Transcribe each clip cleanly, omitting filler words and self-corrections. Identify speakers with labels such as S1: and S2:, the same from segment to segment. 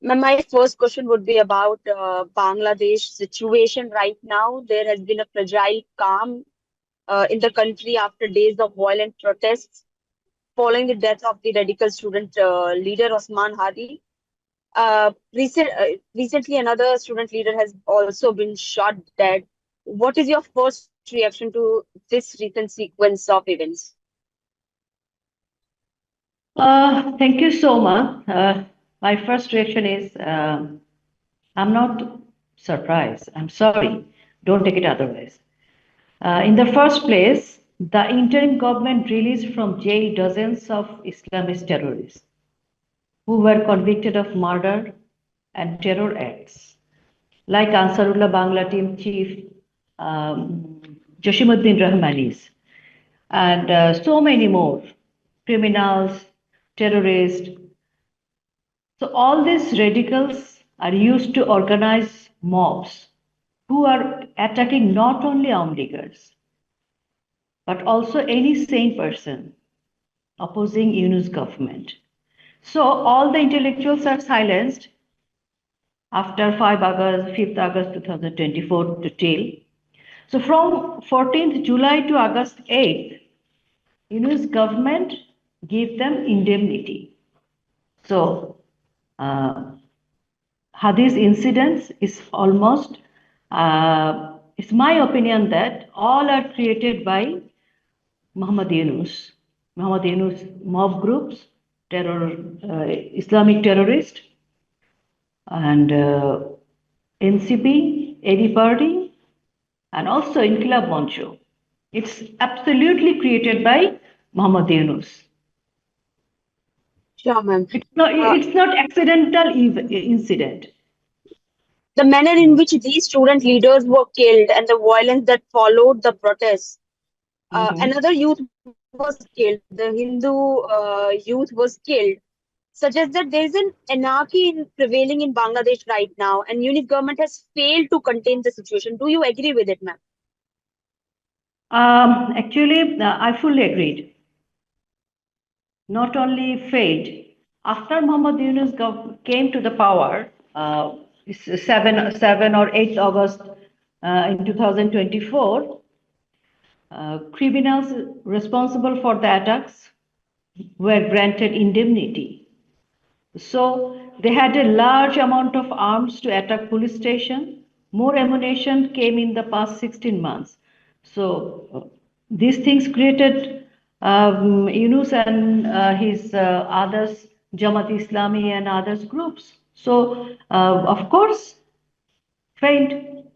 S1: My first question would be about Bangladesh situation right now. There has been a fragile calm in the country after days of violent protests following the death of the radical student leader Osman Hadi. Recently, another student leader has also been shot dead. What is your first reaction to this recent sequence of events?
S2: Thank you so much. My first reaction is I'm not surprised. I'm sorry. Don't take it otherwise. In the first place, the interim government released from jail dozens of Islamist terrorists who were convicted of murder and terror acts, like Ansarullah Bangla team chief Jasimuddin Rahmanis, and so many more criminals, terrorists. So all these radicals are used to organize mobs who are attacking not only armed leaguers, but also any sane person opposing Yunus government. So all the intellectuals are silenced after 5th August 2024 to till. So from 14th July to August 8th, Yunus government gave them indemnity. So uh, Hadi's incidents is almost, it's my opinion that all are created by Muhammad Yunus. Muhammad Yunus mob groups, terror, Islamic terrorists, and NCP, AD party, and also Inqilab Moncho. It's absolutely created by Muhammad Yunus.
S1: Sure, ma'am.
S2: It's not accidental incident.
S1: The manner in which these student leaders were killed and the violence that followed the protests. Another youth was killed. The Hindu youth was killed. Suggests that there is an anarchy prevailing in Bangladesh right now, and Unit government has failed to contain the situation. Do you agree with it, ma'am?
S2: Actually, I fully agreed. Not only failed, after Muhammad Yunus came to the power, 7 or 8th August in 2024, criminals responsible for the attacks were granted indemnity. So they had a large amount of arms to attack police station. More ammunition came in the past 16 months. So these things created Yunus and his others, Jamaat Islami and others groups. So of course, failed.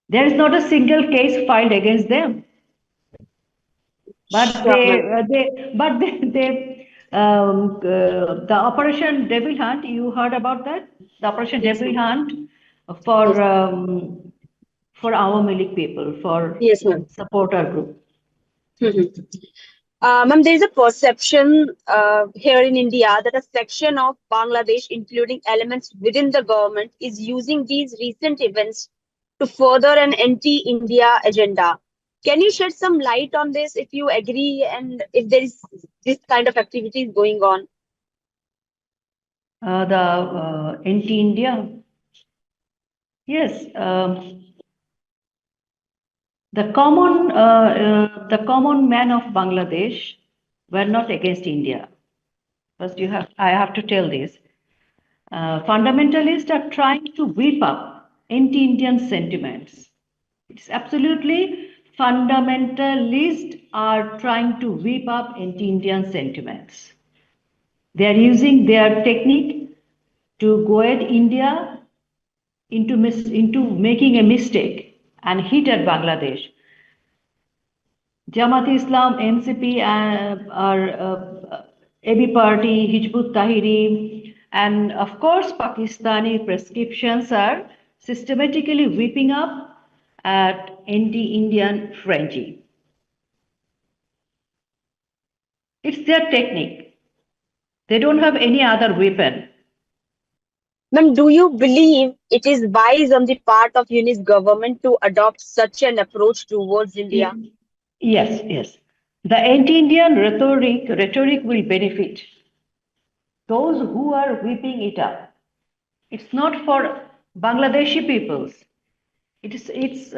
S2: There is not a single case filed against them. But
S1: Sure, ma'am.
S2: the Operation Devil Hunt. You heard about that? The Operation
S1: Yes,
S2: Devil
S1: ma'am.
S2: Hunt
S1: Yes,
S2: for our Malik people, for
S1: yes, ma'am.
S2: supporter group.
S1: Mhm. Ma'am, there is a perception here in India that a section of Bangladesh, including elements within the government, is using these recent events to further an anti-India agenda. Can you shed some light on this if you agree and if there is this kind of activities going on?
S2: The anti-India. Yes, the common man of Bangladesh were not against India. First, I have to tell this. Fundamentalists are trying to whip up anti-Indian sentiments. It's absolutely fundamentalists are trying to whip up anti-Indian sentiments. They are using their technique to goad India into making a mistake and hit at Bangladesh. Jamaat Islam, NCP, AB Party, Hizbut Tahrir, and of course Pakistani prescriptions are systematically whipping up at anti-Indian frenzy. It's their technique. They don't have any other weapon.
S1: Ma'am, do you believe it is wise on the part of Yunus government to adopt such an approach towards India?
S2: Yes, yes. The anti-Indian rhetoric will benefit those who are whipping it up. It's not for Bangladeshi peoples. It's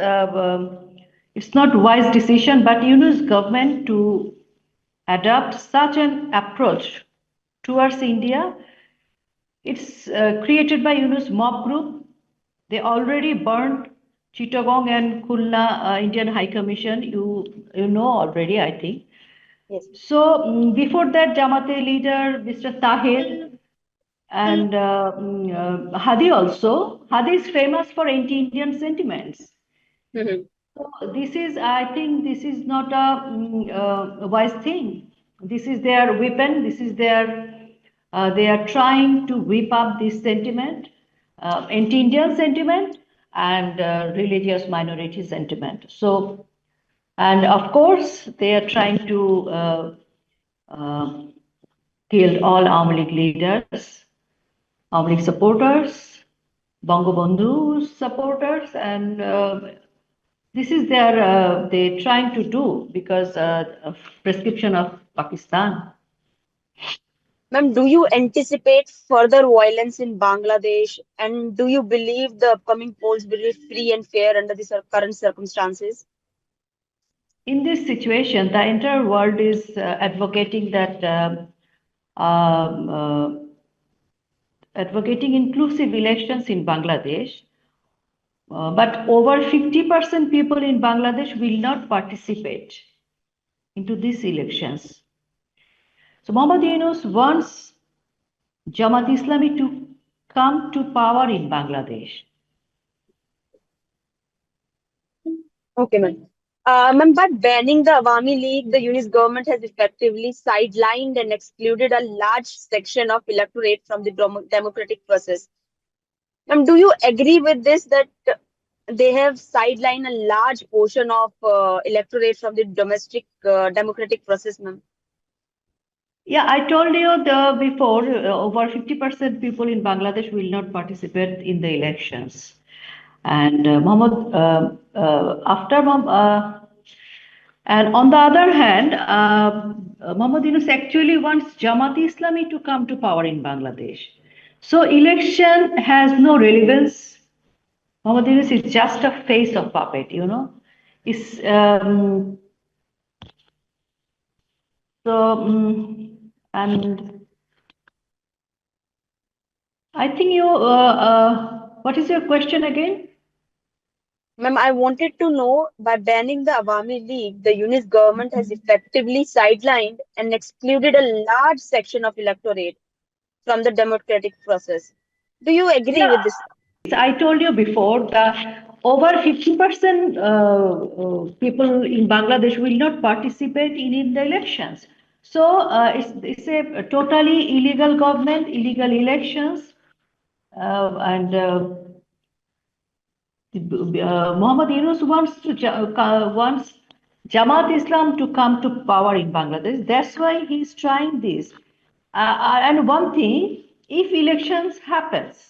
S2: not wise decision, but Yunus government to adopt such an approach towards India. It's created by Yunus mob group. They already burned Chittagong and Khulna Indian High Commission. You know already, I think.
S1: Yes.
S2: So before that, Jamate leader Mr. Tahir and Hadi also. Hadi is famous for anti-Indian sentiments.
S1: Mhm.
S2: So this is, I think, this is not a wise thing. This is their weapon. This is their. They are trying to whip up this sentiment, anti-Indian sentiment and religious minority sentiment. So, and of course, they are trying to uh, kill all Awamu League leaders, Awamu League supporters, Bangabandhu supporters, and this is their they trying to do because of prescription of Pakistan.
S1: Ma'am, do you anticipate further violence in Bangladesh? And do you believe the upcoming polls will be free and fair under the current circumstances?
S2: In this situation, the entire world is advocating that um, uh, advocating inclusive elections in Bangladesh. But over 50% people in Bangladesh will not participate into these elections. So Mohammad Yunus wants Jamaat Islami to come to power in Bangladesh.
S1: Okay, ma'am. Ma'am, by banning the Awami League, the Yunus government has effectively sidelined and excluded a large section of electorate from the democratic process. Ma'am, do you agree with this that they have sidelined a large portion of electorate from the domestic democratic process, ma'am?
S2: Yeah, I told you before, over 50% people in Bangladesh will not participate in the elections. And and on the other hand, Mohammad Yunus actually wants Jamaat Islami to come to power in Bangladesh. So election has no relevance. Mohammad Yunus is just a face of puppet, you know. It's and I think what is your question again?
S1: Ma'am, I wanted to know, by banning the Awami League, the Yunus government has effectively sidelined and excluded a large section of electorate from the democratic process. Do you agree
S2: Yeah,
S1: with this?
S2: I told you before that over 50% people in Bangladesh will not participate in the elections. So it's a totally illegal government, illegal elections, and Muhammad Yunus wants Jamaat Islam to come to power in Bangladesh. That's why he's trying this. And one thing, if elections happens,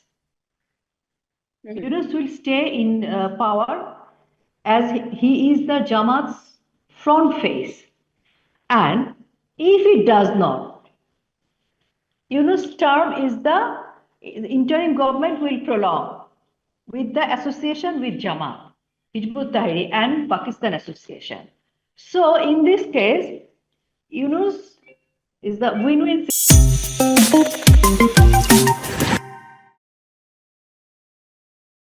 S1: Mhm.
S2: Yunus will stay in power as he is the Jamaat's front face. And if it does not, Yunus' term is the interim government will prolong with the association with Jamaat, Hizbut Tahrir and Pakistan Association. So in this case, Yunus is the win-win.